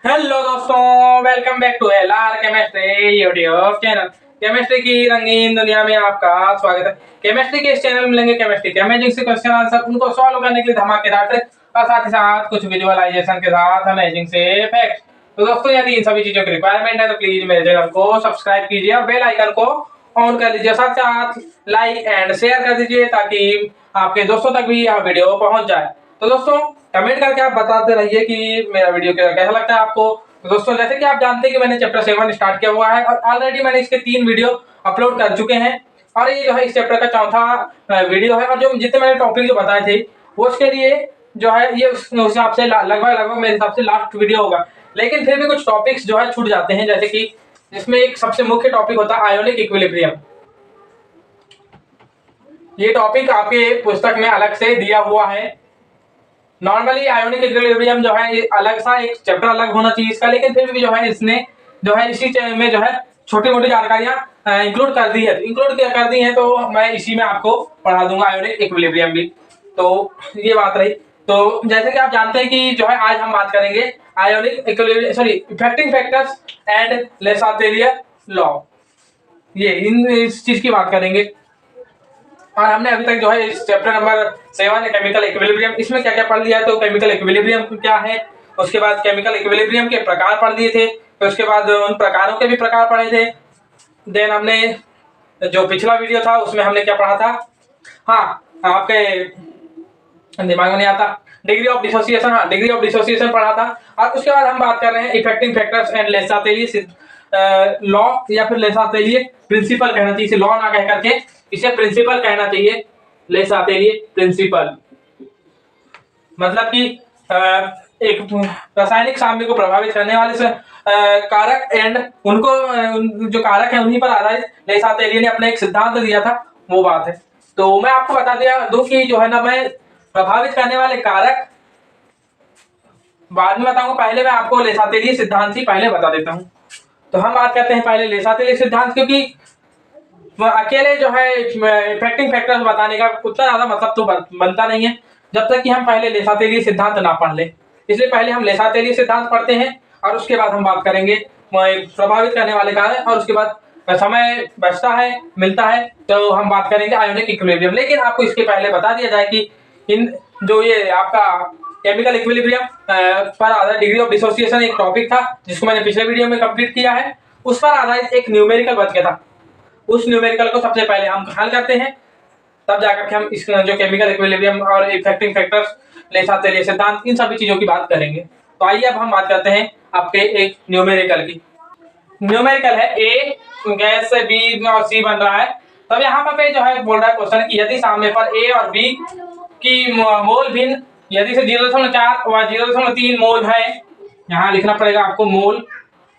Hello दोस्तों, welcome back to LR chemistry YouTube channel. Chemistry की रंगीन दुनिया में आपका स्वागत है। केमिस्ट्री के इस चैनल में मिलेंगे केमिस्ट्री के अमेजिंग से क्वेश्चन आंसर, उनको सॉल्व करने के लिए धमाकेदार ट्रिक और साथ ही साथ कुछ विजुअलाइजेशन के साथ अमेजिंग से फैक्ट। तो दोस्तों, यदि इन सभी चीजों की रिक्वायरमेंट है तो प्लीज मेरे चैनल को सब्सक्राइब कीजिए और बेल आइकन को ऑन कर लीजिए, साथ साथ लाइक एंड शेयर कर दीजिए ताकि आपके दोस्तों तक भी यह वीडियो पहुंच जाए। तो दोस्तों, कमेंट करके आप बताते रहिए कि मेरा वीडियो कैसा लगता है आपको। तो दोस्तों, जैसे कि आप जानते हैं कि मैंने चैप्टर 7 स्टार्ट किया हुआ है और ऑलरेडी मैंने इसके 3 वीडियो अपलोड कर चुके हैं और ये जो है इस चैप्टर का चौथा वीडियो है। और जो जितने मैंने टॉपिक जो बताए थे वो उसके लिए जो है ये उस हिसाब से लगभग मेरे हिसाब से लास्ट वीडियो होगा। लेकिन फिर भी कुछ टॉपिक्स जो है छूट जाते हैं, जैसे कि इसमें एक सबसे मुख्य टॉपिक होता है आयोनिक इक्विलिब्रियम। ये टॉपिक आपके पुस्तक में अलग से दिया हुआ है। नॉर्मली आयोनिक इक्विलिब्रियम जो है ये अलग सा एक चैप्टर अलग होना चाहिए इसका, लेकिन फिर भी जो है इसने जो है इसी में जो है छोटी मोटी जानकारियां इंक्लूड कर दी है, तो मैं इसी में आपको पढ़ा दूंगा आयोनिक इक्विलिब्रियम भी। तो ये बात रही। तो जैसे कि आप जानते हैं कि जो है आज हम बात करेंगे ionic equilibrium effecting factors and Le Chatelier law. ये इस चीज की बात करेंगे। और हमने अभी तक जो है इस चैप्टर नंबर 7 केमिकल इक्विलिब्रियम, इसमें क्या क्या पढ़ लिया है। तो केमिकल इक्विलिब्रियम क्या है, उसके बाद केमिकल इक्विलिब्रियम के प्रकार पढ़ लिए थे, तो उसके बाद उन प्रकारों के भी प्रकार पढ़े थे। देन हमने जो पिछला वीडियो था उसमें हमने क्या पढ़ा था, हाँ आपके दिमाग में नहीं आता, डिग्री ऑफ डिसोसिएशन। हाँ, डिग्री ऑफ डिसोसिएशन पढ़ा था। और उसके बाद हम बात कर रहे हैं affecting factors and Le Chatelier law, या फिर ले चातेलियर प्रिंसिपल कहना चाहिए, इसे लॉ ना कह करके इसे प्रिंसिपल कहना चाहिए। ले चातेलियर प्रिंसिपल मतलब कि एक रासायनिक सामग्री को प्रभावित करने वाले से कारक एंड उनको जो कारक है उन्हीं पर आधारित ले चातेलियर ने अपना एक सिद्धांत दिया था, वो बात है। तो मैं आपको बता दिया दूं कि जो है ना, मैं प्रभावित करने वाले कारक बाद में बताऊंगा, पहले मैं आपको ले चातेलियर सिद्धांत ही पहले बता देता हूं। तो हम बात करते हैं पहले ले चातेलियर सिद्धांत, क्योंकि अकेले जो है इफेक्टिंग फैक्टर्स बताने का उतना ज्यादा मतलब तो बनता नहीं है जब तक कि हम पहले ले चातेलियर सिद्धांत ना पढ़ ले। इसलिए पहले हम ले चातेलियर सिद्धांत पढ़ते हैं और उसके बाद हम बात करेंगे प्रभावित करने वाले कारक, और उसके बाद समय बचता है मिलता है तो हम बात करेंगे आयोनिक इक्विलिब्रियम। लेकिन आपको इसके पहले बता दिया जाए कि इन जो ये आपका केमिकल इक्विलिब्रियम पर आधारित डिग्री ऑफ डिसोसिएशन एक टॉपिक था जिसको मैंने पिछले वीडियो में कंप्लीट किया है, उस पर आधारित एक न्यूमेरिकल बच गया था। उस न्यूमेरिकल को सबसे पहले हम हल करते हैं, तब जाकर के हम इस जो केमिकल इक्विलिब्रियम और इफेक्टिंग फैक्टर्स ले चातेलियर सिद्धांत इन सभी चीजों की बात करेंगे। तो आइए अब हम बात करते हैं आपके एक न्यूमेरिकल की। न्यूमेरिकल है ए गैस से बी और सी बन रहा है। तब यहाँ पर जो है बोल रहा है क्वेश्चन कि यदि सामने पर ए और बी की मोल भिन्न यदि से 0.4 और 0.3 मोल है, यहाँ लिखना पड़ेगा आपको मोल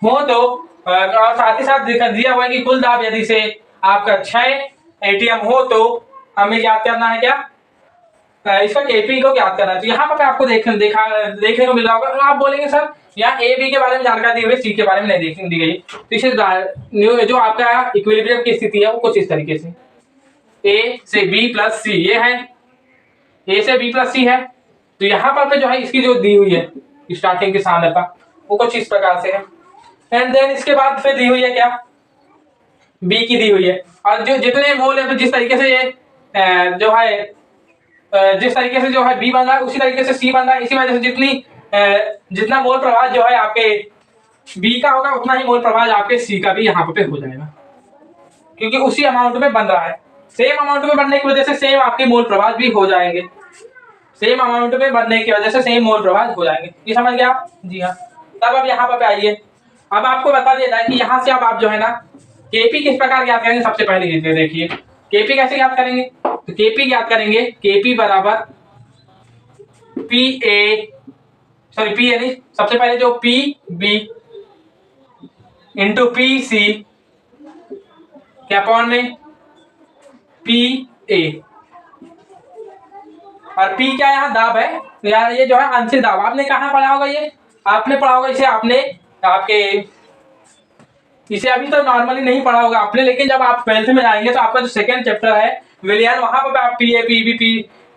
हो, तो और साथ ही साथ दिया हुआ है कि कुल दाब यदि से आपका 6 एटीएम हो, तो हमें याद करना है क्या, इसका केपी को याद करना है। तो यहाँ पर आपको देखने को मिल रहा होगा। आप बोलेंगे सर यहाँ ए बी के बारे में जानकारी दी हुई, सी के बारे में नहीं दी गई। तो इसे जो आपका इक्विलिब्रियम की स्थिति है वो कुछ इस तरीके से ए से बी प्लस सी, ये है ए से बी प्लस सी है। तो यहाँ पर जो है इसकी जो दी हुई है स्टार्टिंग की सांद्रता वो कुछ इस प्रकार से है। एंड देन इसके बाद फिर दी हुई है क्या, बी की दी हुई है, और जो जितने मोल है तो जिस तरीके से ये जो है जिस तरीके से जो है बी बन रहा है उसी तरीके से सी बन रहा है। इसी वजह से जितना मोल प्रभाव जो है आपके बी का होगा उतना ही मोल प्रभाव आपके सी का भी यहाँ पे हो जाएगा, क्योंकि उसी अमाउंट में बन रहा है। सेम अमाउंट में बनने की वजह से सेम आपके मोल प्रभाव भी हो जाएंगे, सेम अमाउंट में बनने की वजह से सेम मोल प्रभाव हो जाएंगे। ये समझ गया आप? जी हाँ। तब अब यहाँ पर आइए, अब आपको बता दिया जाए कि यहाँ से अब आप जो है ना केपी किस प्रकार ज्ञात करेंगे। सबसे पहले देखिए केपी कैसे ज्ञात करेंगे। तो केपी ज्ञात करेंगे, केपी बराबर पी ए नहीं, सबसे पहले जो P B into P C क्या अपॉन में पी ए, और पी क्या यहाँ दाब है यार, ये जो है आंशिक दाब। आपने कहाँ पढ़ा होगा, ये आपने पढ़ा होगा इसे, आपने आपके इसे अभी तो नॉर्मली नहीं पढ़ा होगा आपने, लेकिन जब आप 12th में जाएंगे तो आपका जो सेकंड चैप्टर है विलियन, वहां पर आप P A P B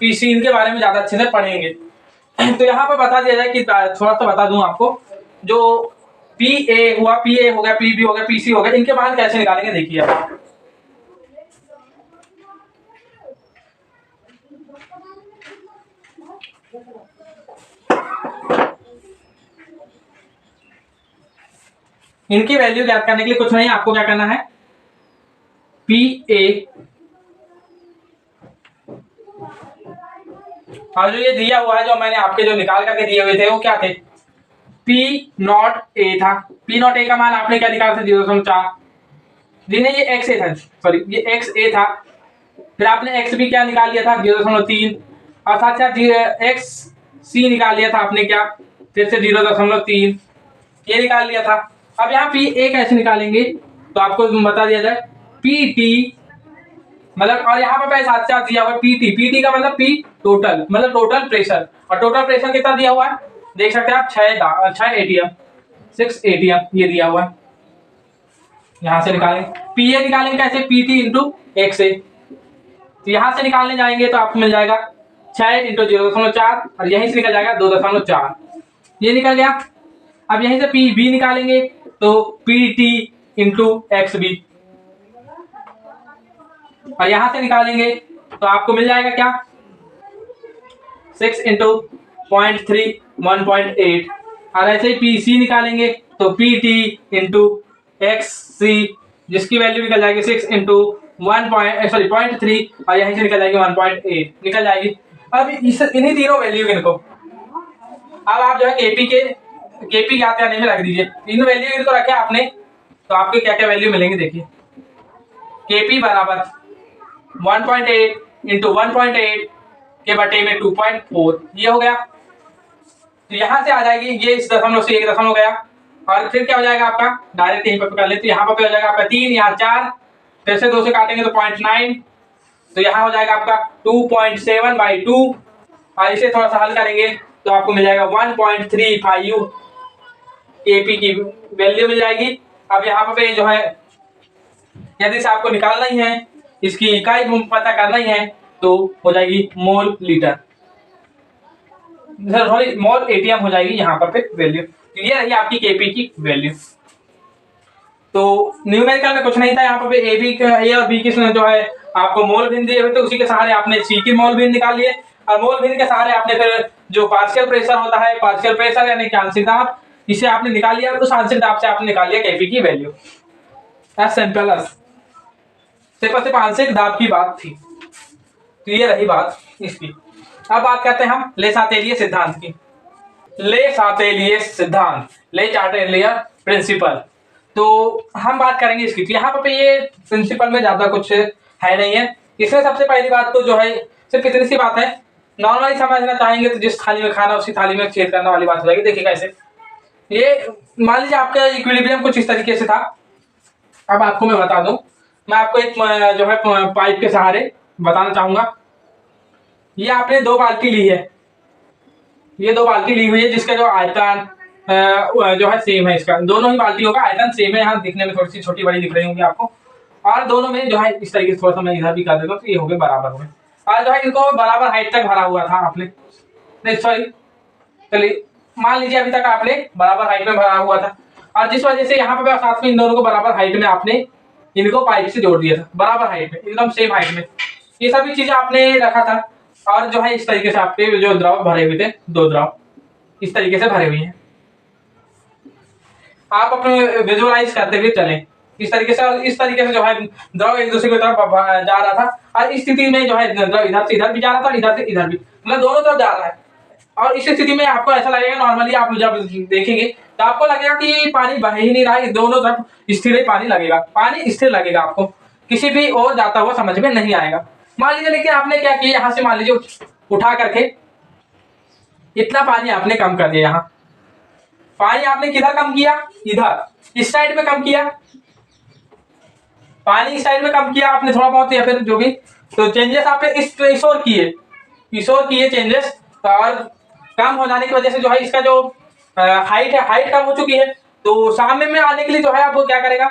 P C इनके बारे में ज्यादा अच्छे से पढ़ेंगे। तो यहाँ पर बता दिया जाए कि थोड़ा सा बता दूं आपको जो पी ए हुआ, पी ए हो गया, पी बी हो गया, पी सी हो गया, इनके मान कैसे निकालेंगे देखिए आप। इनकी वैल्यू ज्ञात करने के लिए कुछ नहीं, आपको क्या करना है, पी ए और जो ये दिया हुआ है, जो मैंने आपके जो निकाल करके दिए हुए थे वो क्या थे, पी नॉट ए था। पी नॉट ए का मान आपने क्या निकाला था, 0.4। जी नहीं, ये एक्स ए था, सॉरी ये एक्स ए था। फिर आपने एक्स बी क्या निकाल लिया था, 0.3 और साथ साथ एक्स सी निकाल लिया था आपने क्या, फिर से 0.3 ये निकाल लिया था। अब यहाँ पी ए कैसे निकालेंगे, तो आपको बता दिया जाए, पी टी मतलब, और यहाँ पे साथ साथ दिया हुआ है पीटी। पीटी का मतलब पी टोटल, मतलब टोटल प्रेशर, और टोटल प्रेशर कितना दिया हुआ है देख सकते हैं आप, 6 एटीएम, 6 एटीएम ये दिया हुआ है। यहां से निकालेंगे पी ए, निकालेंगे कैसे, पीटी इंटू एक्स ए। तो यहां से निकालने जाएंगे तो आपको मिल जाएगा 6 इंटू 0.4 और यहीं से निकल जाएगा 2.4, ये निकल गया। अब यहीं से पी बी निकालेंगे तो P T into X B, और यहां से निकालेंगे तो आपको मिल जाएगा क्या, 6 इंटू 0.3 1.8, और ऐसे ही पी सी निकालेंगे तो पी टी इंटू एक्स सी, जिसकी वैल्यू निकल जाएगी 6 इंटू 0.3 और यहीं से निकल जाएगी 1.8 निकल जाएगी। अब इन्हीं तीनों वैल्यू इनको अब आप जो है केपी ज्ञात करने में रख दीजिए। इन वैल्यू इनको रखे आपने तो आपके क्या क्या वैल्यू मिलेंगे देखिए, केपी बराबर 1.8 इंटू 1.8 के बटे में 2.4 ये हो गया। तो यहां से आ जाएगी ये इस दशमलव से 1 दशमलव गया, और फिर क्या हो जाएगा आपका, डायरेक्ट यहीं पर कर ले तो यहाँ पर हो जाएगा आपका 3, यहाँ 4, फिर से 2 से काटेंगे तो 0.9, तो यहाँ हो जाएगा आपका 2.7/2, और इसे थोड़ा सा हल करेंगे तो आपको मिल जाएगा 1.35 केपी की वैल्यू मिल जाएगी। अब यहाँ पे जो है यदि से आपको निकालना ही है, इसकी इकाई पता करना ही है, तो हो जाएगी मोल लीटर, सॉरी मोल एटीएम हो जाएगी यहाँ पर फिर वैल्यू। तो ये रही आपकी केपी की वैल्यू। तो न्यूमेरिकल में कुछ नहीं था, यहाँ पर ए और बी की जो है आपको मोल भिन्न दिए हुए थे, उसी के सहारे आपने सी की मोल भिन्न निकाल लिए, और मोल भिन्न के सहारे आपने फिर जो पार्शियल प्रेशर होता है, पार्शियल प्रेशर यानी कि आंशिक दाब, इसे आपने निकाल लिया, उस आंशिक दाब से आपने निकाल लिया केपी की वैल्यू। एज सिंपल एज, सिर्फ आंशिक दाब की बात थी। तो ये रही बात इसकी। अब बात करते हैं हम ले सातेलिय सिद्धांत की। ले सातेलिय सिद्धांत, ले चार्टेलियर प्रिंसिपल, तो हम बात करेंगे इसकी। तो यहाँ पे ये प्रिंसिपल में ज्यादा कुछ है नहीं है। इसमें सबसे पहली बात तो जो है सिर्फ इतनी सी बात है, नॉर्मली समझना चाहेंगे तो जिस थाली में खाना उसी थाली में छेद करना वाली बात हो जाएगी। देखिए कैसे, ये मान लीजिए आपका इक्विलिब्रियम कुछ इस तरीके से था। अब आपको मैं बता दूं, मैं आपको एक जो है पाइप के सहारे बताना चाहूंगा। ये आपने 2 बाल्टी ली है, ये 2 बाल्टी ली हुई है, जिसका जो आयतन जो है सेम है, इसका दोनों ही बाल्टियों का आयतन सेम है। यहाँ दिखने में थोड़ी सी छोटी बड़ी दिख रही होंगी आपको, और दोनों में जो है इस तरीके से थोड़ा सा मैं इधर भी कर देता हूँ तो ये हो गए बराबर हो गए, और जो है इनको बराबर हाइट तक भरा हुआ था आपने, नहीं सॉरी चलिए मान लीजिए अभी तक आपने बराबर हाइट में भरा हुआ था, और जिस वजह से यहाँ पे साथ में इन दोनों को बराबर हाइट में आपने इनको पाइप से जोड़ दिया था, बराबर हाइट में, एकदम सेम हाइट में, ये सभी चीजें आपने रखा था। और जो है इस तरीके से आपके जो द्रव भरे हुए थे, 2 द्रव इस तरीके से भरे हुए हैं, आप अपने विजुअलाइज करते हुए चलें इस तरीके से। और इस तरीके से जो है द्रव एक दूसरे की तरफ जा रहा था, और इस स्थिति में जो है द्रव इधर से इधर भी जा रहा था और इधर से इधर भी, मतलब दोनों तरफ जा रहा है। और इस स्थिति में आपको ऐसा लगेगा, नॉर्मली आप जब देखेंगे तो आपको लगेगा कि पानी बह ही नहीं रहा है, दोनों तरफ स्थिर ही पानी लगेगा, पानी स्थिर लगेगा, आपको किसी भी और जाता हुआ समझ में नहीं आएगा। मान लीजिए लेकिन आपने क्या किया, यहां से मान लीजिए उठा करके इतना पानी आपने कम कर दिया। यहाँ पानी आपने किधर कम किया, इधर इस साइड में कम किया, पानी इस साइड में कम किया आपने थोड़ा बहुत, या फिर जो भी, तो चेंजेस आपने इस ओर किए चेंजेस, और कम हो जाने की वजह से जो है इसका जो हाइट है, हाइट कम हो चुकी है। तो सामने में आने के लिए जो है आप वो क्या करेगा,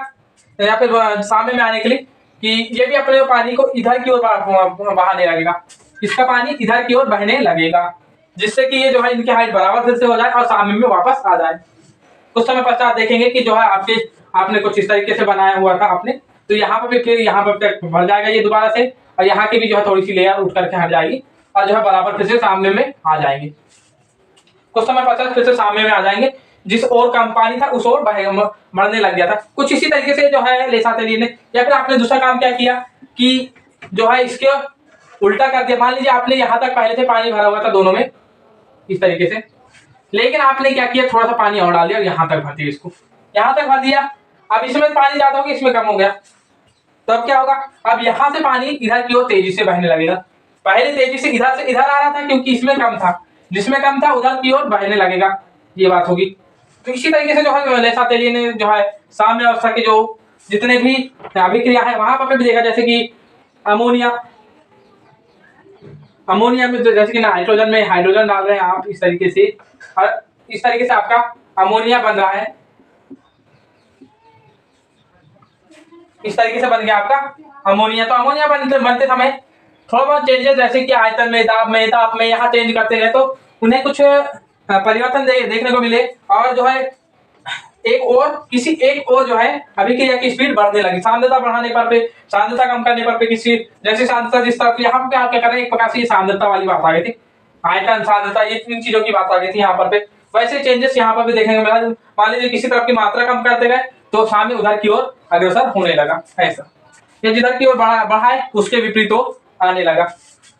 या फिर सामने में आने के लिए कि ये भी अपने पानी को इधर की ओर बहाने लगेगा, इसका पानी इधर की ओर बहने लगेगा, जिससे कि ये जो है इनकी हाइट बराबर फिर से हो जाए और सामने में वापस आ जाए। कुछ समय पश्चात देखेंगे कि जो है आपने कुछ इस तरीके से बनाया हुआ था आपने, तो यहाँ पर भी फिर यहाँ पर भर जाएगा ये दोबारा से, और यहाँ की भी जो है थोड़ी सी लेयर उठ करके हट जाएगी और जो है बराबर फिर से सामने में आ जाएंगे। कुछ समय पश्चात फिर से सामने में आ जाएंगे, जिस ओर कम पानी था उस ओर बढ़ने लग गया था। कुछ इसी तरीके से जो है लेसा तेली ने, या फिर आपने दूसरा काम क्या किया कि जो है इसके उल्टा कर दिया। मान लीजिए आपने यहाँ तक पहले से पानी भरा हुआ था दोनों में इस तरीके से, लेकिन आपने क्या किया, थोड़ा सा पानी और डाल दिया और यहाँ तक भर दिया, इसको यहाँ तक भर दिया। अब इसमें पानी ज्यादा हो गया, इसमें कम हो गया, तो अब क्या होगा, अब यहाँ से पानी इधर की ओर तेजी से बहने लगेगा। पहले तेजी से इधर आ रहा था क्योंकि इसमें कम था, जिसमें कम था उधर की ओर बहने लगेगा, ये बात होगी। तो इसी तरीके से जो है लेसा तेली ने जो है साम्य अवस्था के जो जितने भी अभिक्रिया है वहां पर भी देखा, जैसे कि अमोनिया में जैसे कि नाइट्रोजन में हाइड्रोजन डाल रहे हैं आप इस तरीके से, और इस तरीके से आपका अमोनिया बन रहा है, इस तरीके से बन गया आपका अमोनिया। तो अमोनिया बनते समय थोड़ा बहुत चेंजेस, जैसे कि आयतन में, दाब में, ताप में यहाँ चेंज करते गए तो उन्हें कुछ परिवर्तन देखने को मिले, और जो है किसी एक और जो है अभिक्रिया की स्पीड बढ़ने लगी। सांद्रता बढ़ाने पर पे, सांद्रता कम करने पर पे, किसी जैसे सांद्रता जिस तरफ यहाँ पे आप क्या करें, एक प्रकार से सांद्रता वाली बात आ गई थी, आयतन सांद्रता ये तीन चीजों की बात आ गई थी यहाँ पर पे। वैसे चेंजेस यहाँ पर भी देखने को मिला। मान लीजिए किसी तरफ की मात्रा कम करते गए तो सामने उधर की ओर अग्रसर होने लगा, ऐसा, या जिधर की ओर बढ़ाए उसके विपरीत आने लगा।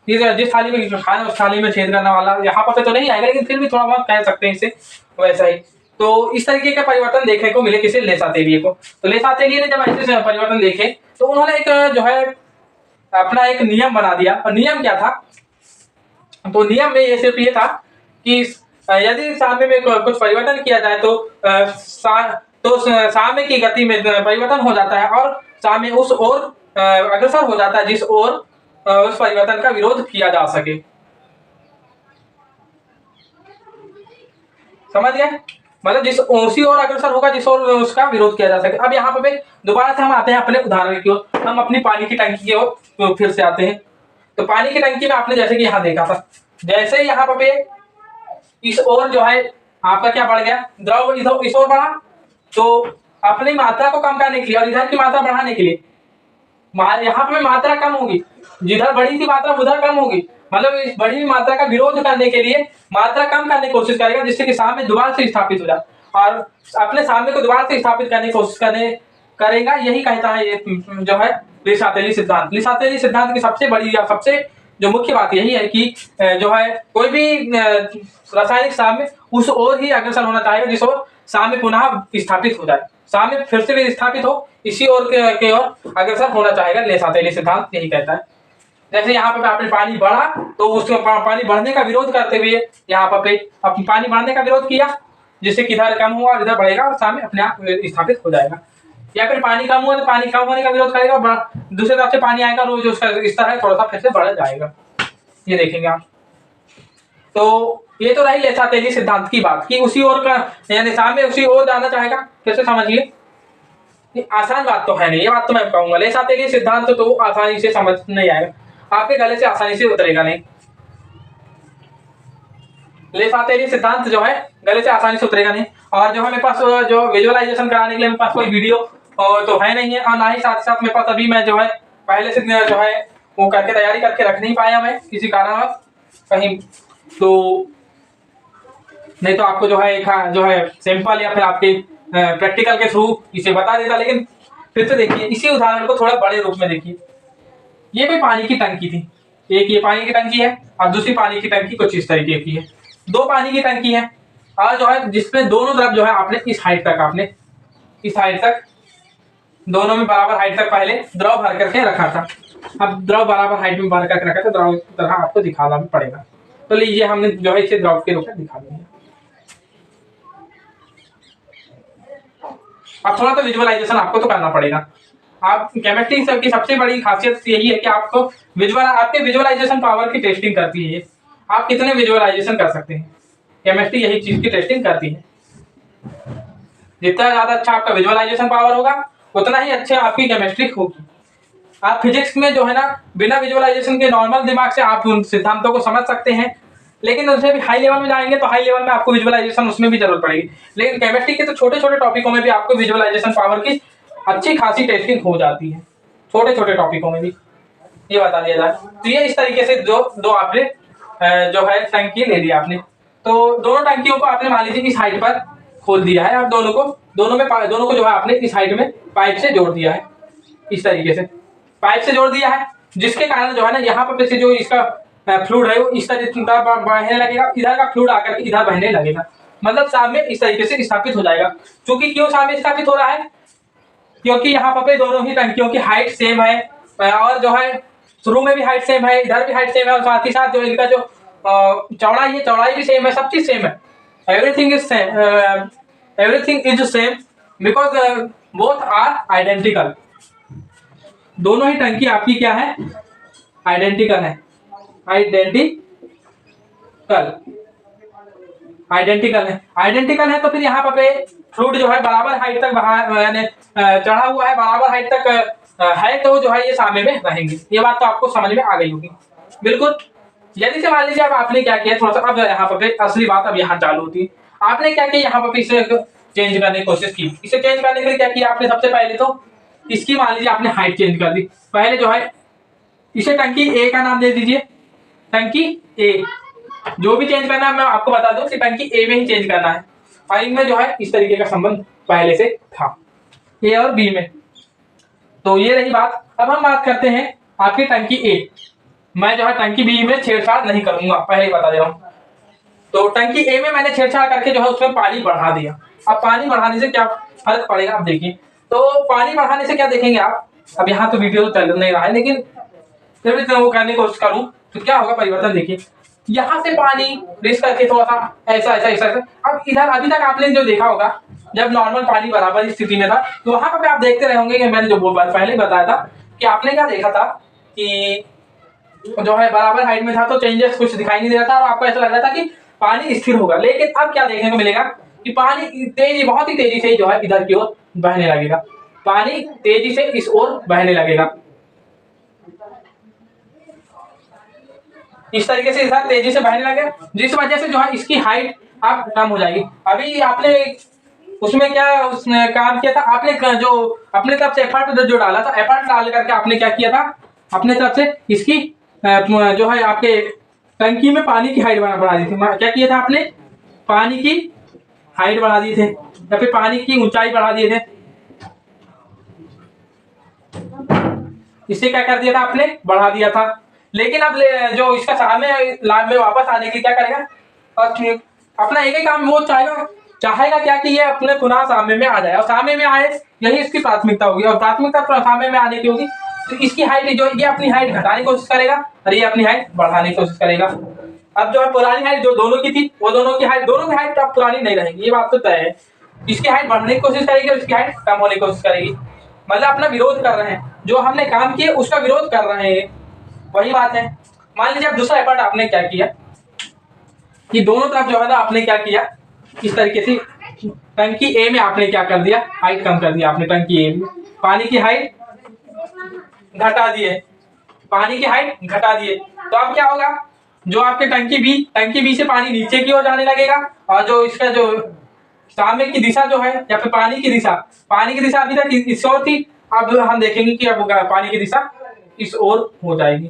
जिस थाली में खाना उस थाली में छेद करने वाला, यहाँ पर तो नहीं आएगा लेकिन फिर भी थोड़ा बहुत कह सकते हैं इसे, वैसा ही। तो इस तरीके का परिवर्तन देखने को मिले किसी लेसा तेली को। तो लेसा तेली ने जब ऐसे परिवर्तन देखे तो उन्होंने एक जो है अपना एक नियम बना दिया। और नियम क्या था, तो नियम में ये सिर्फ ये था कि यदि साम्य में कुछ परिवर्तन किया जाए तो साम्य की गति में परिवर्तन हो जाता है और साम्य उस ओर अग्रसर हो जाता है जिस ओर उस परिवर्तन का विरोध किया जा सके। समझ गए, मतलब जिस उसी ओर अग्रसर होगा जिस ओर उसका विरोध किया जा सके। अब यहाँ पे दोबारा से हम आते हैं अपने उदाहरण की ओर, हम अपनी पानी की टंकी की ओर फिर से आते हैं। तो पानी की टंकी में आपने जैसे कि यहाँ देखा था, जैसे ही यहाँ पे इस ओर जो है आपका क्या बढ़ गया, द्रव इधर इस ओर बढ़ा, तो अपनी मात्रा को कम करने के लिए और इधर की मात्रा बढ़ाने के लिए यहाँ पे मात्रा कम होगी, जिधर बढ़ी थी मात्रा उधर कम होगी, मतलब इस बढ़ी हुई मात्रा का विरोध करने के लिए मात्रा कम करने की कोशिश करेगा, जिससे कि साम्य दोबारा से स्थापित हो जाए और अपने साम्य को दोबारा से स्थापित करने की कोशिश करेगा। यही कहता है ये जो है लेसा तेली सिद्धांत। लेसा तेली सिद्धांत की सबसे बड़ी या सबसे जो मुख्य बात यही है कि जो है कोई भी रासायनिक साम्य उस ओर ही अग्रसर होना चाहेगा जिस ओर साम्य पुनः स्थापित हो जाए, साम्य फिर से भी स्थापित हो, इसी ओर के ओर अग्रसर होना चाहेगा। लेसा तेली सिद्धांत यही कहता है। जैसे यहाँ पर आपने पानी बढ़ा तो उसके पानी बढ़ने का विरोध करते हुए यहाँ पर पानी बढ़ने का विरोध किया, जिससे कि इधर कम हुआ और इधर बढ़ेगा और सामने अपने आप स्थापित हो जाएगा। या फिर पानी कम हुआ तो पानी कम होने का विरोध करेगा, दूसरे तरफ से पानी आएगा और जो इस तरह थोड़ा सा फिर से बढ़ जाएगा, ये देखेंगे आप। तो ये तो रही लेसा तेली सिद्धांत की बात कि उसी ओर का यानी सामने उसी ओर जाना चाहेगा। फिर से समझिए, आसान बात तो है नहीं, ये बात तो मैं कहूंगा। लेसा तेली सिद्धांत तो आसानी से समझ नहीं आएगा, आपके गले से आसानी से उतरेगा नहीं। लेसा तेली सिद्धांत जो है गले से आसानी से उतरेगा नहीं। और जो है मेरे पास जो विजुअलाइजेशन कराने के लिए मेरे पास कोई वीडियो तो है नहीं है, और ना ही साथ साथ मेरे पास अभी मैं जो है पहले से जो है वो करके तैयारी करके रख नहीं पाया मैं किसी कारणवश कहीं, तो नहीं तो आपको जो है एक जो है सैंपल या फिर आपके प्रैक्टिकल के थ्रू इसे बता देता। लेकिन फिर से देखिए इसी उदाहरण को थोड़ा बड़े रूप में देखिए। ये भी पानी की टंकी थी, एक ये पानी की टंकी है और दूसरी पानी की टंकी कुछ इस तरीके की है। दो पानी की टंकी है और जो है जिसमें दोनों तरफ जो है आपने इस हाइट तक दोनों में बराबर हाइट तक पहले द्रव भर करके रखा था। अब द्रव बराबर हाइट में भर करके रखा था, द्रव की तरह आपको दिखाना भी पड़ेगा। तो लीजिए हमने जो है इसे द्रव के रूप में दिखा दिया। अब थोड़ा तो विजुअलाइजेशन आपको तो करना पड़ेगा। आप केमिस्ट्री की सबसे बड़ी खासियत यही है कि आपको आपके विजुअलाइजेशन पावर की टेस्टिंग करती है। आप कितने विजुअलाइजेशन कर सकते हैं, केमिस्ट्री यही चीज की टेस्टिंग करती है। जितना ज्यादा अच्छा आपका विजुअलाइजेशन पावर होगा उतना ही अच्छा आपकी केमिस्ट्री होगी। आप फिजिक्स में जो है ना बिना विजुअलाइजेशन के नॉर्मल दिमाग से आप उन सिद्धांतों को समझ सकते हैं, लेकिन उससे भी हाई लेवल में जाएंगे तो हाई लेवल में आपको विजुअलाइजेशन उसमें भी जरूरत पड़ेगी। लेकिन केमिस्ट्री के तो छोटे छोटे टॉपिकों में भी आपको विजुअलाइजेशन पावर की अच्छी खासी टेस्टिंग हो जाती है, छोटे छोटे टॉपिकों में भी, ये बता दिया जाए। तो ये इस तरीके से दो आपने जो है टंकी ले लिया आपने। तो दोनों टंकियों को आपने मान लीजिए इस हाइट पर खोल दिया है। अब दोनों को जो है आपने इस हाइट में पाइप से जोड़ दिया है, इस तरीके से पाइप से जोड़ दिया है, जिसके कारण जो है ना यहाँ पर से जो इसका फ्लूइड है वो इस तरीके बहने लगेगा, इधर का फ्लूइड आकर इधर बहने लगेगा, मतलब सामने इस तरीके से स्थापित हो जाएगा। क्योंकि क्यों सामने स्थापित हो रहा है, क्योंकि यहाँ पर दोनों ही टंकियों की हाइट सेम है, और जो है शुरू में भी हाइट सेम है, इधर भी हाइट सेम है, और साथ ही साथ जो इनका जो चौड़ाई है, चौड़ाई भी सेम है, सब चीज सेम है, everything is same, everything is same because both are identical. दोनों ही टंकी आपकी क्या है, आइडेंटिकल है, आइडेंटिकल है। तो फिर यहाँ पे फ्लूइड जो है बराबर हाइट तक यानी चढ़ा हुआ है, बराबर हाइट तक है, तो जो है ये सामने में रहेंगे। ये बात तो आपको समझ में आ गई होगी बिल्कुल। यदि से मान लीजिए अब आपने क्या किया, थोड़ा सा अब यहाँ पे असली बात अब यहाँ चालू होती है। आपने क्या किया, यहाँ पे इसे चेंज करने की कोशिश की। इसे चेंज करने के लिए क्या किया आपने, सबसे पहले तो इसकी मान लीजिए आपने हाइट चेंज कर दी। पहले जो है इसे टंकी ए का नाम दे दीजिए, टंकी ए। जो भी चेंज करना है मैं आपको बता दूं कि टंकी ए में ही चेंज करना है, और इनमें जो है इस तरीके का संबंध पहले से था, ए और बी में। तो ये रही बात। अब हम बात करते हैं आपकी टंकी ए। मैं जो है टंकी बी में छेड़छाड़ नहीं करूंगा, पहले ही बता दे रहा हूं। तो टंकी ए में मैंने छेड़छाड़ करके जो है उसमें पानी बढ़ा दिया। अब पानी बढ़ाने से क्या फर्क पड़ेगा, आप देखिए। तो पानी बढ़ाने से क्या देखेंगे आप, अब यहाँ तो वीडियो तो चल नहीं रहा है, लेकिन फिर भी वो करने की कोशिश करूं तो क्या होगा परिवर्तन देखिए। यहाँ से पानी रेस करके थोड़ा सा ऐसा ऐसा ऐसा। अब इधर अभी तक आपने जो देखा होगा, जब नॉर्मल पानी बराबर स्थिति में था, तो वहां पर आप देखते रहे होंगे कि मैंने जो पहले बताया था कि आपने क्या देखा था कि जो है बराबर हाइट में था तो चेंजेस कुछ दिखाई नहीं दे रहा था, और आपको ऐसा लग रहा था कि पानी स्थिर होगा। लेकिन अब क्या देखने को मिलेगा कि पानी बहुत ही तेजी से जो है इधर की ओर बहने लगेगा, पानी तेजी से इस ओर बहने लगेगा, इस तरीके से इधर तेजी से बहने लगे, जिस वजह से जो है इसकी हाइट अब कम हो जाएगी। अभी आपने उसमें क्या उसने काम किया था, आपने जो अपने तरफ से एफर्ट जो डाला था, एफर्ट डाल करके आपने क्या किया था, अपने तरफ से इसकी जो है आपके टंकी में पानी की हाइट बढ़ा दी थी। क्या किया था आपने, पानी की हाइट बढ़ा दी थे, या फिर पानी की ऊंचाई बढ़ा दिए थे। इससे क्या कर दिया था आपने, बढ़ा दिया था। लेकिन अब जो इसका सामने लाभ में वापस आने के क्या करेगा, और अपना एक ही काम वो चाहेगा क्या कि ये अपने पुनः सामने में आ जाए, और सामने में आए, यही इसकी प्राथमिकता होगी। और प्राथमिकता सामने में आने की होगी तो इसकी हाइट जो ये अपनी हाइट घटाने की कोशिश करेगा, और ये अपनी हाइट बढ़ाने की कोशिश करेगा। अब जो है पुरानी हाइट जो दोनों की थी, वो दोनों की हाइट अब पुरानी नहीं रहेगी, ये बात तो तय है। इसकी हाइट बढ़ने की कोशिश करेगी और इसकी हाइट कम होने की कोशिश करेगी, मतलब अपना विरोध कर रहे हैं। जो हमने काम किए उसका विरोध कर रहे हैं, वही बात है। मान लीजिए अब दूसरा एफर्ट आपने क्या किया कि दोनों तरफ जो है ना आपने क्या किया, इस तरीके से टंकी ए में आपने क्या कर दिया, हाइट कम कर दिया आपने। टंकी ए में पानी की हाइट घटा दिए, पानी की हाइट घटा दिए, तो अब क्या होगा, जो आपके टंकी बी से पानी नीचे की ओर जाने लगेगा, और जो इसका जो सामने की दिशा जो है, या फिर पानी की दिशा अभी तक इस ओर थी, अब हम देखेंगे कि अब पानी की दिशा इस ओर हो जाएगी,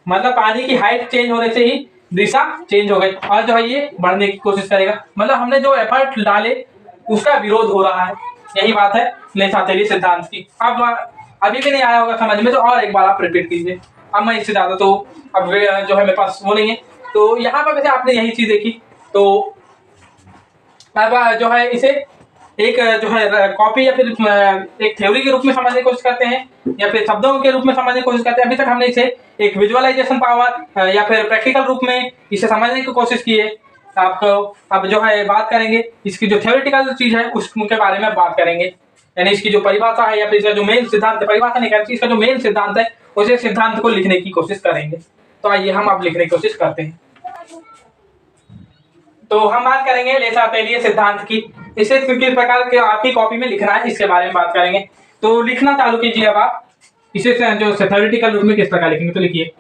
मतलब पानी की हाइट चेंज होने से ही दिशा चेंज हो गई, और जो है ये बढ़ने की कोशिश करेगा। मतलब हमने जो एफर्ट डाले उसका विरोध हो रहा है, यही बात है ले सिद्धांत की। अब अभी भी नहीं आया होगा समझ में, तो और एक बार आप रिपीट कीजिए। अब मैं इससे ज्यादा तो अब जो है मेरे पास वो नहीं है। तो यहाँ पर वैसे आपने यही चीज देखी, तो अब जो है इसे एक जो है कॉपी या फिर एक थ्योरी के रूप में समझने की कोशिश करते हैं, या फिर शब्दों के रूप में समझने की कोशिश करते हैं। अभी तक हमने इसे एक विजुअलाइजेशन पावर या फिर प्रैक्टिकल रूप में इसे समझने की कोशिश की है। आपको अब जो है बात करेंगे इसकी जो थ्योरेटिकल चीज है उसके बारे में बात करेंगे, यानी इसकी जो परिभाषा है या फिर इसका जो मेन सिद्धांत है, परिभाषा नहीं कहती, इसका जो मेन सिद्धांत है उसे सिद्धांत को लिखने की कोशिश करेंगे। तो आइए हम अब लिखने की कोशिश करते हैं। तो हम बात करेंगे ले सिद्धांत की। इसे किस प्रकार के आपकी कॉपी में लिखना है इसके बारे में बात करेंगे। तो लिखना चालू कीजिए। अब आप इसे जो थ्योरेटिकल रूप में किस प्रकार लिखेंगे, तो लिखिए,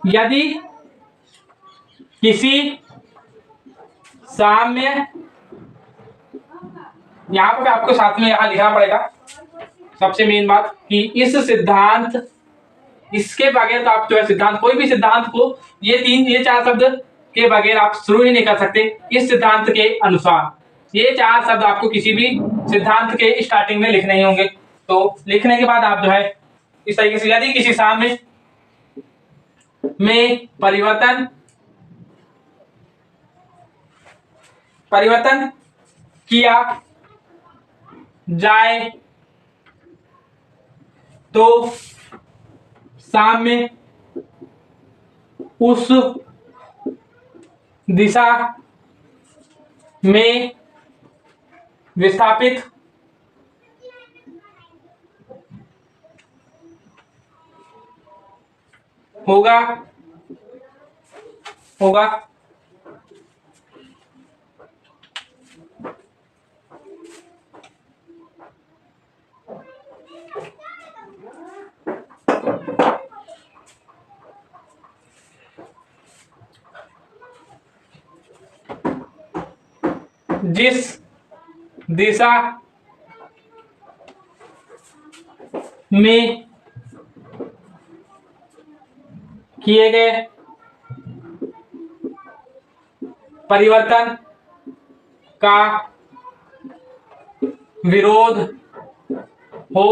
यदि किसी साम्य, यहां पर आपको साथ में यहां लिखना पड़ेगा सबसे मेन बात कि इस सिद्धांत, इसके बगैर तो आप जो है सिद्धांत, कोई भी सिद्धांत को ये चार शब्द के बगैर आप शुरू ही नहीं कर सकते। इस सिद्धांत के अनुसार, ये चार शब्द आपको किसी भी सिद्धांत के स्टार्टिंग में लिखने ही होंगे। तो लिखने के बाद आप जो है इस तरीके से, यदि किसी साम्य में परिवर्तन किया जाए तो साम्य उस दिशा में विस्थापित होगा जिस दिशा में किए गए परिवर्तन का विरोध हो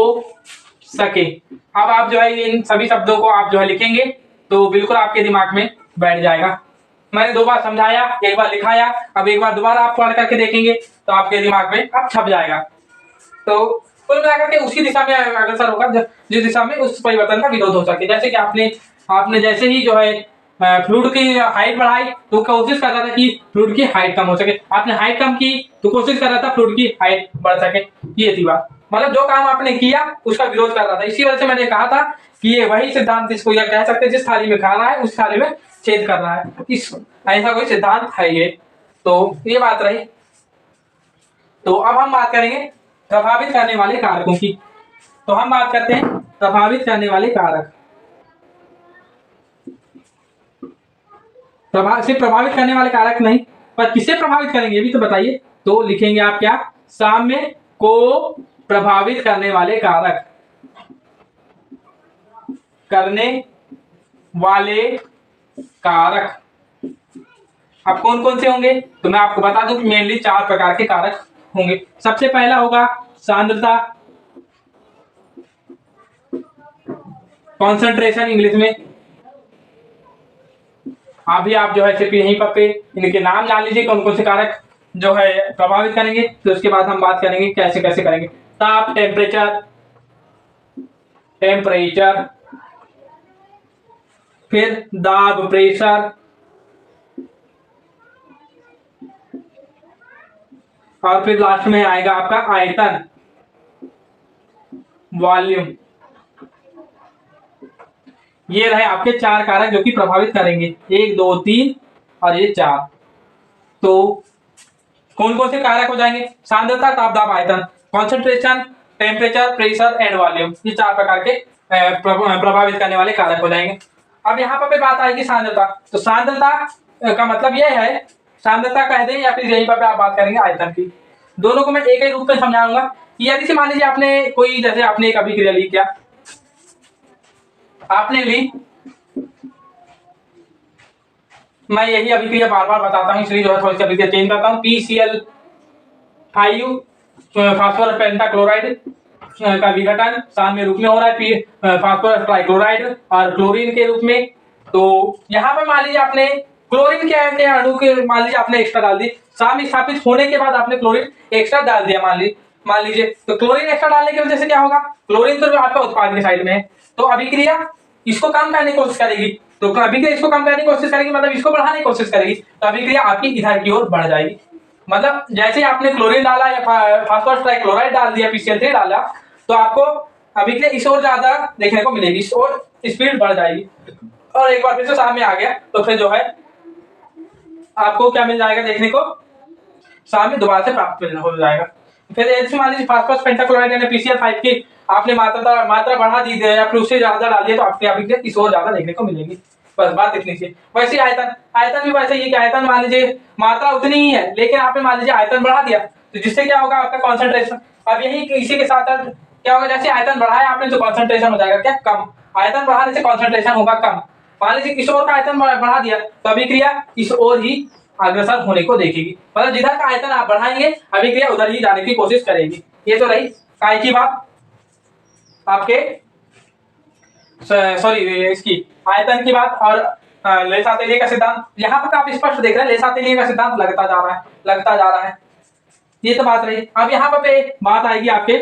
सके। अब आप जो है इन सभी शब्दों को आप जो है लिखेंगे तो बिल्कुल आपके दिमाग में बैठ जाएगा। मैंने 2 बार समझाया, 1 बार लिखाया, अब 1 बार दोबारा आप पढ़ करके देखेंगे तो आपके दिमाग में अब छप जाएगा। तो कुल मिलाकर के उसी दिशा में अग्रसर होगा जिस दिशा में उस परिवर्तन का विरोध हो सके। जैसे कि आपने जैसे ही जो है फ्लूइड की हाइट बढ़ाई तो कोशिश कर रहा था कि फ्लूइड की हाइट कम हो सके, आपने हाइट कम की तो कोशिश कर रहा था फ्लूइड की हाइट बढ़ सके। ये थी बात, मतलब जो काम आपने किया उसका विरोध कर रहा था। इसी वजह से मैंने कहा था कि ये वही सिद्धांत, इसको यह कह सकते हैं जिस थाली में खा रहा है उस थाली में छेद कर रहा है, इस ऐसा कोई सिद्धांत है ये। तो ये बात रही। तो अब हम बात करेंगे प्रभावित करने वाले कारकों की। तो हम बात करते हैं प्रभावित करने वाले कारक। सिर्फ प्रभावित करने वाले कारक नहीं, पर किसे प्रभावित करेंगे ये भी तो बताइए। तो लिखेंगे आप क्या, साम्य को प्रभावित करने वाले कारक, करने वाले कारक। अब कौन कौन से होंगे तो मैं आपको बता दूं कि मेनली 4 प्रकार के कारक होंगे। सबसे पहला होगा सांद्रता, कॉन्सेंट्रेशन इंग्लिश में। अभी आप जो है सिर्फ यहीं पर पे इनके नाम जान लीजिए कौन कौन से कारक जो है प्रभावित करेंगे। तो उसके बाद हम बात करेंगे कैसे कैसे करेंगे। ताप, टेम्परेचर, फिर दाब, प्रेशर, और फिर लास्ट में आएगा आपका आयतन, वॉल्यूम। ये रहे आपके 4 कारक जो कि प्रभावित करेंगे, 1 2 3 और ये 4। तो कौन कौन से कारक हो जाएंगे, सांद्रता, ताप, दाब, आयतन, concentration, temperature, pressure and volume. ये 4 प्रकार के प्रभावित करने वाले कारक हो जाएंगे। अब यहाँ पर बात आएगी सांद्रता। तो सांद्रता का मतलब यह है, सांद्रता कह दें या फिर यहीं पर आप बात करेंगे आयतन की। दोनों को मैं एक ही रूप में समझाऊंगा कि यदि से मान लीजिए आपने कोई, जैसे आपने एक अभिक्रिया ली, क्या आपने ली, मैं यही अभिक्रिया बार बार बताता हूं इसलिए जो है थोड़ी सी अभिक्रिया चेंज करता हूं। PCl5 फास्फोरस पेंटाक्लोराइड का विघटन साम्य रूप में हो रहा है, फिर फास्फोरस ट्राइक्लोराइड और क्लोरीन के रूप में। तो यहाँ पर मान लीजिए आपने क्लोरीन के अणु के मान लीजिए आपने एक्स्ट्रा डाल दी, साम्य स्थापित होने के बाद आपने क्लोरीन एक्स्ट्रा डाल दिया मान लीजिए। तो क्लोरीन एक्स्ट्रा डालने की वजह से क्या होगा, क्लोरीन तो आपका उत्पाद के साइड में है, तो अभिक्रिया इसको कम करने की कोशिश करेगी। तो अभिक्रिया इसको कम करने की कोशिश करेगी, मतलब इसको बढ़ाने की कोशिश करेगी, तो अभिक्रिया आपकी इधर की ओर बढ़ जाएगी। मतलब जैसे आपने क्लोरीन डाला या फास्फोरस ट्राइक्लोराइड डाल दिया, PCl3 डाला, तो आपको अभिक्रिया इस ओर ज्यादा देखने को मिलेगी, इस ओर स्पीड बढ़ जाएगी। और एक बार फिर से सामने आ गया तो फिर जो है आपको क्या मिल जाएगा देखने को, सामने दोबारा से प्राप्त हो जाएगा। फिर ऐसे मान लीजिए फास्फोरस पेंटाक्लोराइड यानी PCl5 की आपने मात्रा बढ़ा दी है या फिर उससे ज्यादा डाल दिया, तो आपके अभिक्रिया इस ओर ज्यादा देखने को मिलेगी। बस बात इतनी सी। वैसे आयतन, आयतन भी वैसे ही कि आयतन मान लीजिए मात्रा उतनी ही है, लेकिन आपने मान लीजिए आयतन बढ़ा दिया तो जिससे क्या होगा आपका कॉन्सेंट्रेशन। अब यही इसी के साथ क्या होगा, जैसे आयतन बढ़ाया आपने तो कॉन्सेंट्रेशन हो जाएगा क्या, कम। आयतन बढ़ाने से कॉन्सेंट्रेशन होगा कम। मान लीजिए इस ओर का आयतन बढ़ा दिया तो अभिक्रिया इस ओर ही अग्रसर होने को देखेगी, मतलब जिधर का आयतन आप बढ़ाएंगे अभिक्रिया उधर ही जाने की कोशिश करेगी। ये तो रही काय की बात आपके, सॉरी इसकी आयतन की बात और ले-सातेलिए का सिद्धांत। यहाँ पर आप स्पष्ट देख रहे हैं ले-सातेलिए का सिद्धांत लगता जा रहा है, लगता जा रहा है। ये तो बात रही। अब यहाँ पे बात आएगी आपके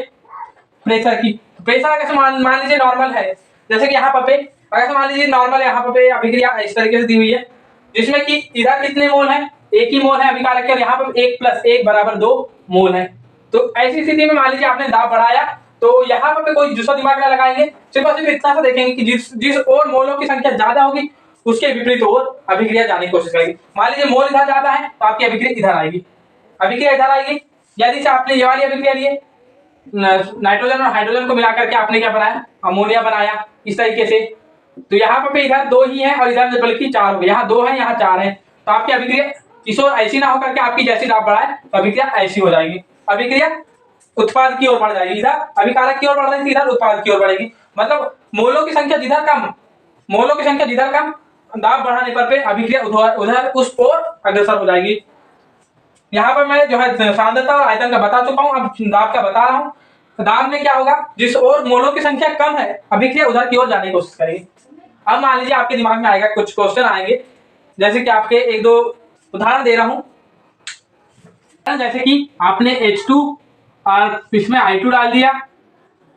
प्रेशर की। प्रेशर अगर मान लीजिए नॉर्मल है, जैसे कि यहाँ पे अगर मान लीजिए नॉर्मल यहाँ पे अभिक्रिया इस तरीके से दी हुई है जिसमें कि इधर कितने मोल है, एक ही मोल है अभिकारक के, और यहाँ पर 1 + 1 = 2 मोल है। तो ऐसी स्थिति में मान लीजिए आपने दाब बढ़ाया तो यहाँ पे कोई दूसरा दिमाग ना लगाएंगे, सिर्फ और सिर्फ इतना सा देखेंगे कि जिस और मोलों की संख्या ज्यादा होगी उसके विपरीत ओर अभिक्रिया जाने की कोशिश करेगी। मान लीजिए मोल इधर ज्यादा है तो आपकी अभिक्रिया इधर आएगी, अभिक्रिया इधर आएगी। यदि से आपने ये वाली अभिक्रिया लिए नाइट्रोजन और हाइड्रोजन को मिलाकर के आपने क्या बनाया, अमोनिया बनाया इस तरीके से, तो यहाँ पे इधर 2 ही है और इधर बल्कि 4 हो गए, यहाँ 2 है यहाँ 4 है, तो आपकी अभिक्रिया इस ओर ऐसी ना होकर के आपकी जैसी दाब बढ़ाए तो अभिक्रिया ऐसी हो जाएगी, अभिक्रिया उत्पाद की ओर बढ़ जाएगी। इधर अभिकारक की ओर बढ़ रही थी, इधर उत्पाद की ओर बढ़ेगी। मतलब मोलों की संख्या जिधर कम, मोलों की संख्या जिधर कम, दाब बढ़ाने पर पे अभिक्रिया उधर उस ओर अग्रसर हो जाएगी। यहाँ पर मैं जो है सांद्रता और आयतन का बता चुका हूँ, अब दाब का बता रहा हूँ। दाब में क्या होगा, जिस ओर मोलों की संख्या कम है अभिक्रिया उधर की ओर जाने की कोशिश करेगी। अब मान लीजिए आपके दिमाग में आएगा, कुछ क्वेश्चन आएंगे, जैसे कि आपके 1-2 उदाहरण दे रहा हूं। जैसे कि आपने H2 और इसमें I2 डाल दिया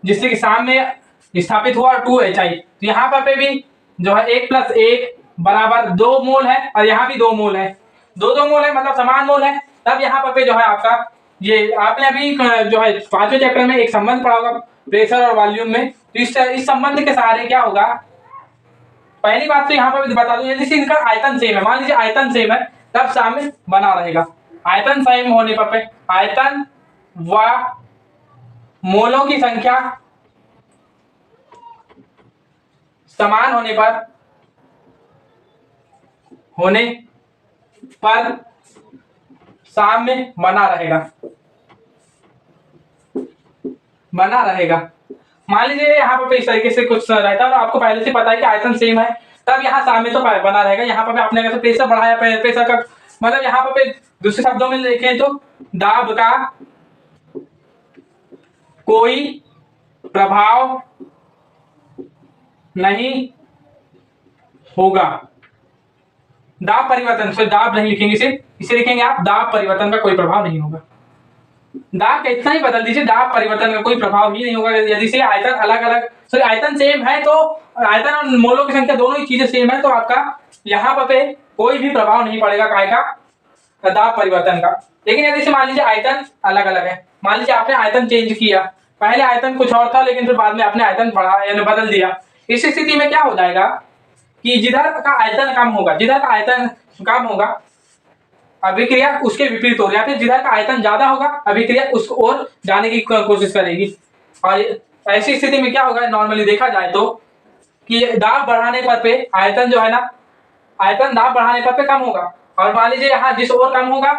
जिससे कि सामने स्थापित हुआ 2HI, तो यहाँ पर भी जो है 1 + 1 = 2 मोल है और यहाँ भी 2 मोल है, 2-2 मोल है मतलब समान मोल है। तब यहाँ पर जो है आपका ये आपने अभी जो है 5वें चैप्टर में एक संबंध पढ़ा होगा प्रेशर और वॉल्यूम में, तो इस संबंध के सहारे क्या होगा, पहली बात तो यहाँ पर बता दूं, यदि इनका आयतन सेम है, मान लीजिए आयतन सेम है तब सामने बना रहेगा। आयतन सेम होने पर आयतन व मोलों की संख्या समान होने पर सामने बना रहेगा। मान लीजिए यहाँ पर इस तरीके से कुछ रहता है और आपको पहले से पता है कि आयतन सेम है, तब यहाँ सामने तो बना रहेगा। यहाँ पर आपने अगर प्रेशर बढ़ाया, प्रेशर का मतलब यहाँ पर दूसरे शब्दों में देखें तो दाब का कोई प्रभाव नहीं होगा। दाब परिवर्तन, सो दाब नहीं लिखेंगे, इसे लिखेंगे आप दाब परिवर्तन का कोई प्रभाव नहीं होगा। दाब का इतना ही बदल दीजिए, दाब परिवर्तन का कोई प्रभाव ही नहीं होगा। यदि से आयतन अलग अलग, सॉरी आयतन सेम है तो आयतन और मोलों की संख्या दोनों ही चीजें सेम है तो आपका यहाँ पर कोई भी प्रभाव नहीं पड़ेगा काय का, दाब परिवर्तन का। लेकिन यदि से मान लीजिए आयतन अलग अलग है, मान लीजिए आपने आयतन चेंज किया, पहले आयतन कुछ और था लेकिन फिर बाद में आपने आयतन बढ़ाया यानी बदल दिया, इस स्थिति में क्या हो जाएगा कि जिधर का आयतन कम होगा, जिधर का आयतन कम होगा अभिक्रिया उसके विपरीत हो, या फिर जिधर का आयतन ज्यादा होगा अभिक्रिया उस ओर जाने की कोशिश करेगी। और ऐसी स्थिति में क्या होगा, नॉर्मली देखा जाए तो कि दाब बढ़ाने पर पे आयतन जो है ना, आयतन दाब बढ़ाने पर पे कम होगा, और मान लीजिए यहाँ जिस ओर कम होगा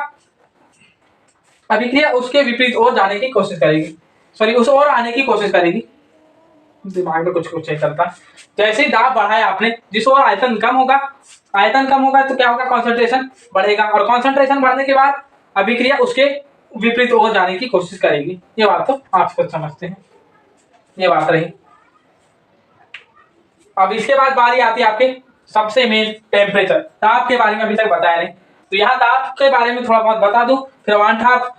अभिक्रिया उसके विपरीत ओर जाने की कोशिश करेगी, सॉरी उस ओर आने की कोशिश करेगी। दिमाग में कुछ कुछ चलता, जैसे ही दाब बढ़ाया आपने, जिस ओर आयतन कम होगा तो क्या होगा, कॉन्सेंट्रेशन बढ़ेगा, और कॉन्सेंट्रेशन बढ़ने के बाद अभिक्रिया उसके विपरीत ओर जाने की कोशिश करेगी। ये बात तो आप खुद समझते हैं, ये बात रही। अब इसके बाद बारी आती है आपके सबसे मेन टेम्परेचर। ताप के बारे में अभी तक बताया नहीं, तो यहाँ ताप के बारे में थोड़ा बहुत बता दूं, फिर वन हाफ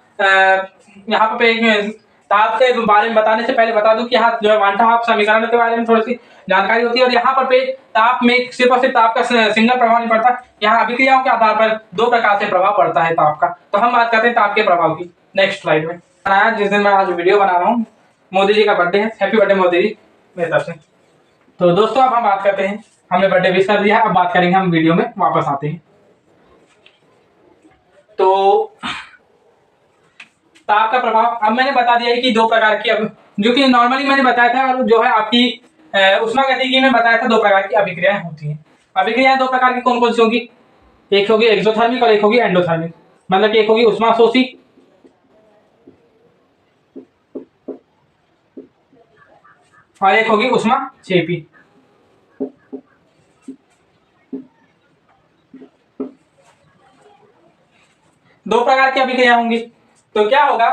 यहाँ पे ताप के बारे में बताने से पहले बता दूं कि यहाँ जो है वन हाफ समीकरण के बारे में थोड़ी सी जानकारी होती है, और यहाँ पर ताप में सिर्फ और सिर्फ ताप का सिंगल प्रभाव नहीं पड़ता, यहाँ अभिक्रियाओं के आधार पर 2 प्रकार से प्रभाव पड़ता है ताप का। तो हम बात करते हैं ताप के प्रभाव की नेक्स्ट स्लाइड में। जिस दिन मैं आज वीडियो बना रहा हूँ, मोदी जी का बर्थडे है, हैप्पी बर्थडे मोदी जी मेरी तरफ से। तो दोस्तों अब हम बात करते हैं, हमने बर्थडे विश कर दिया है, अब बात करेंगे हम वीडियो में वापस आते हैं। तो ताप का प्रभाव अब मैंने बता दिया है कि 2 प्रकार की, अब जो कि नॉर्मली मैंने बताया था, और जो है आपकी उष्मागतिकी में बताया था 2 प्रकार की अभिक्रियाएं होती हैं। अभिक्रियाएं दो प्रकार की कौन कौन सी होंगी, एक होगी एक्सोथर्मिक और एक होगी एंडोथर्मिक। मतलब कि एक होगी उष्माशोषी और एक होगी उष्माक्षेपी। दो प्रकार की अभिक्रिया होंगी। तो क्या होगा,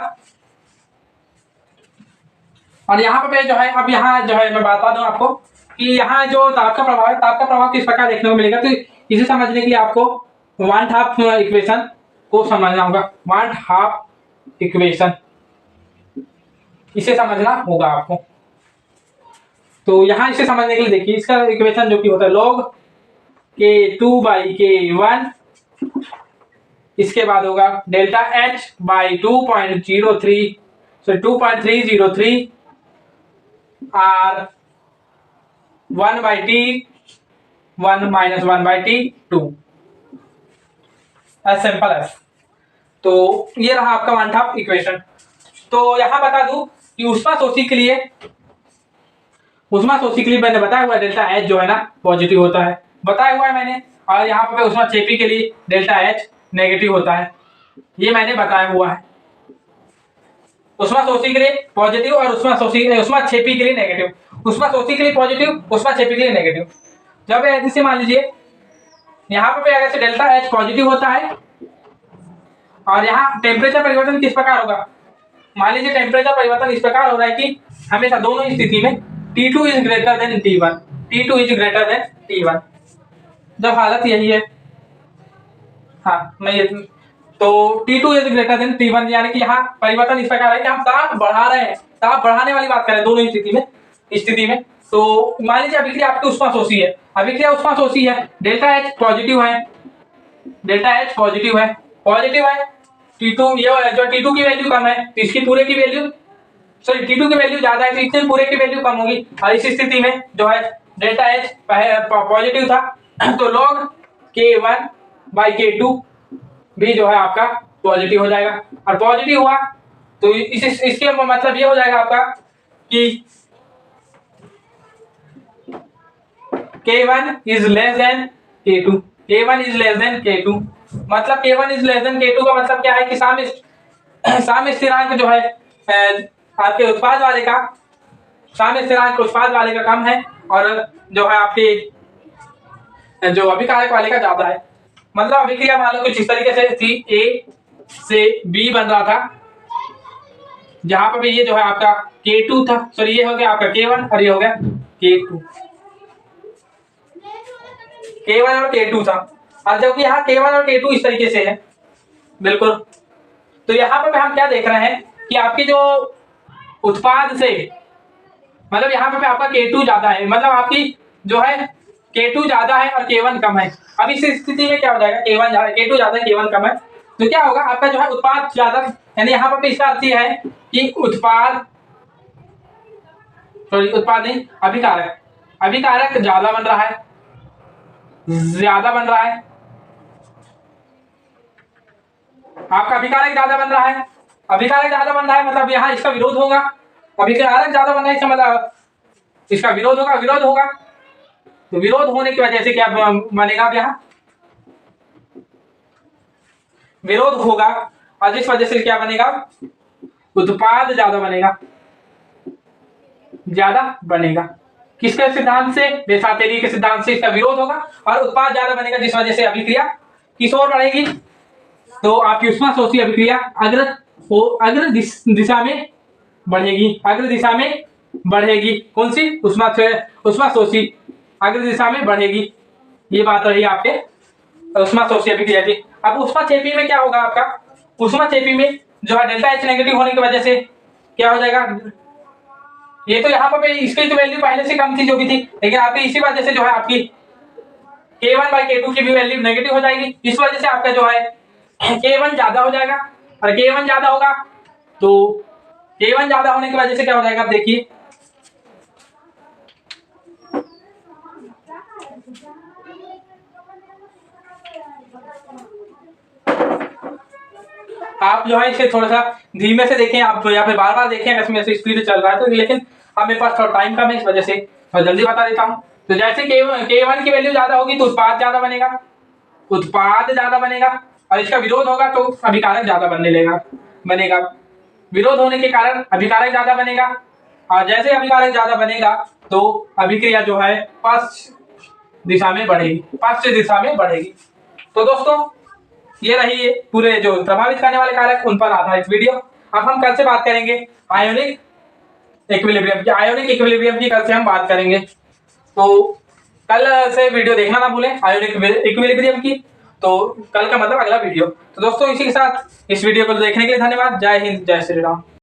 और यहाँ पे जो है, अब यहाँ जो है मैं बता दूं आपको कि यहाँ जो ताप का प्रभाव है, ताप का प्रभाव किस प्रकार देखने को मिलेगा। तो इसे समझने के लिए आपको वन हाफ इक्वेशन को समझना होगा। वन हाफ इक्वेशन इसे समझना होगा आपको। तो यहाँ इसे समझने के लिए देखिए, इसका इक्वेशन जो कि होता है log K2/K1, इसके बाद होगा delta H by 2.303 R 1/T1 minus 1/T2, as simple as. तो ये रहा आपका वन हाफ इक्वेशन। तो यहां बता दूं कि उष्माशोषी के लिए मैंने बताया हुआ है डेल्टा H जो है ना पॉजिटिव होता है, बताया हुआ है मैंने। और यहाँ पे उष्माक्षेपी के लिए डेल्टा H नेगेटिव होता है, ये मैंने बताया हुआ है। उष्माशोषी के लिए पॉजिटिव और उष्माक्षेपी के लिए नेगेटिव। उष्माशोषी के लिए पॉजिटिव, उष्माक्षेपी के लिए नेगेटिव। जब ऐसे मान लीजिए यहाँ पे अगर से डेल्टा H पॉजिटिव होता है और यहाँ टेम्परेचर परिवर्तन किस प्रकार होगा, मान लीजिए टेम्परेचर परिवर्तन इस प्रकार हो रहा है कि हमेशा दोनों स्थिति में T2 is greater than T1, T2 is greater than T1, जब हालत यही है। हाँ मैं ये तो T2 is greater than T1, यानी कि यहाँ परिवर्तन इस प्रकार है कि हम ताप बढ़ा रहे हैं, ताप बढ़ाने वाली बात करें दोनों स्थिति में। तो मान लीजिए अभिक्रिया आपकी उष्माशोषी है, अभिक्रिया उष्माशोषी है, डेल्टा H पॉजिटिव है, डेल्टा H पॉजिटिव है T2, ये जो T2 की वैल्यू कम है तो इसकी पूरे की वैल्यू, सॉरी T2 की वैल्यू ज्यादा है तो इससे पूरे की वैल्यू कम होगी। और इस स्थिति में जो है डेल्टा H पॉजिटिव था तो log K1/K2 भी जो है आपका पॉजिटिव हो जाएगा। और पॉजिटिव हुआ तो इसके मतलब ये हो जाएगा आपका कि K1 is less than K2, K1 is less than K2, मतलब K1 is less than K2 का मतलब क्या है कि साम्य स्थिरांक जो है आपके उत्पाद वाले का, साम्य स्थिरांक उत्पाद वाले का कम है और जो है आपके जो अभिकारक वाले का ज्यादा है। मतलब अभिक्रिया मान लो कुछ इस तरीके से थी, A से B बन रहा था, जहां पर भी ये जो है आपका K2 था, सॉरी ये हो गया आपका K1 और ये हो गया K2, K1 और K2 था। और जबकि यहाँ K1 और K2 इस तरीके से है बिल्कुल। तो यहाँ पर हम क्या देख रहे हैं कि आपकी जो उत्पाद से, मतलब यहाँ पे आपका K2 ज्यादा है, मतलब आपकी जो है K2 ज्यादा है और K1 कम है। अब इस स्थिति में क्या हो जाएगा, K2 ज्यादा है K1 कम है, तो क्या होगा आपका जो है उत्पाद ज्यादा, यानी यहाँ पर इसका अर्थ यह है कि उत्पाद नहीं, अभिकारक ज्यादा बन रहा है, आपका अभिकारक ज्यादा बन रहा है, मतलब यहाँ इसका विरोध होगा। अभिकारक ज्यादा बन रहा है इसका मतलब इसका विरोध होगा, तो विरोध होने की वजह से क्या बनेगा, अब यहाँ विरोध होगा और जिस वजह से क्या बनेगा, उत्पाद ज्यादा बनेगा। किसके सिद्धांत से, देसातेरी के सिद्धांत से इसका विरोध होगा और उत्पाद ज्यादा बनेगा, जिस वजह से अभिक्रिया किस ओर बढ़ेगी, तो आपकी उष्माशोषी अभिक्रिया अग्र दिशा में बढ़ेगी, कौन सी, उष्माशोषी अग्र दिशा में बढ़ेगी। ये बात रही आपके उष्माशोषी अभिक्रिया की। अब उष्माक्षेपी में क्या होगा आपका, उष्माक्षेपी में जो है डेल्टा H नेगेटिव होने की वजह से क्या हो जाएगा, ये तो यहाँ पर इसकी तो वैल्यू पहले से कम थी जो भी थी, लेकिन आपकी इसी वजह से जो है आपकी K1/K2 की भी वैल्यू नेगेटिव हो जाएगी। इस वजह से आपका जो है K1 ज्यादा हो जाएगा, और K1 ज्यादा होगा तो K1 ज्यादा होने की वजह से क्या हो जाएगा, आप देखिए आप जो है इसे थोड़ा सा धीमे से देखें, आप या फिर बार-बार देखें, इसमें स्पीड चल रहा है तो, लेकिन अब मेरे पास थोड़ा टाइम कम है, इस वजह से मैं जल्दी बता देता हूँ। तो जैसे K1 की वैल्यू ज्यादा होगी तो उत्पाद ज्यादा बनेगा, उत्पाद ज्यादा बनेगा, और इसका विरोध होगा तो अभिकारक ज्यादा बनेगा। विरोध होने के कारण अभिकारक ज्यादा बनेगा, और जैसे अभिकारक ज्यादा बनेगा तो अभिक्रिया जो है पश्च दिशा में बढ़ेगी। तो दोस्तों ये रही पूरे जो प्रभावित करने वाले कारक उन पर आधारित वीडियो। अब हम कल से बात करेंगे आयोनिक इक्विलिब्रियम की कल से हम बात करेंगे। तो कल से वीडियो देखना ना भूलें आयोनिक इक्विलिब्रियम की। तो कल का मतलब अगला वीडियो। तो दोस्तों इसी के साथ इस वीडियो को देखने के लिए धन्यवाद। जय हिंद, जय श्री राम।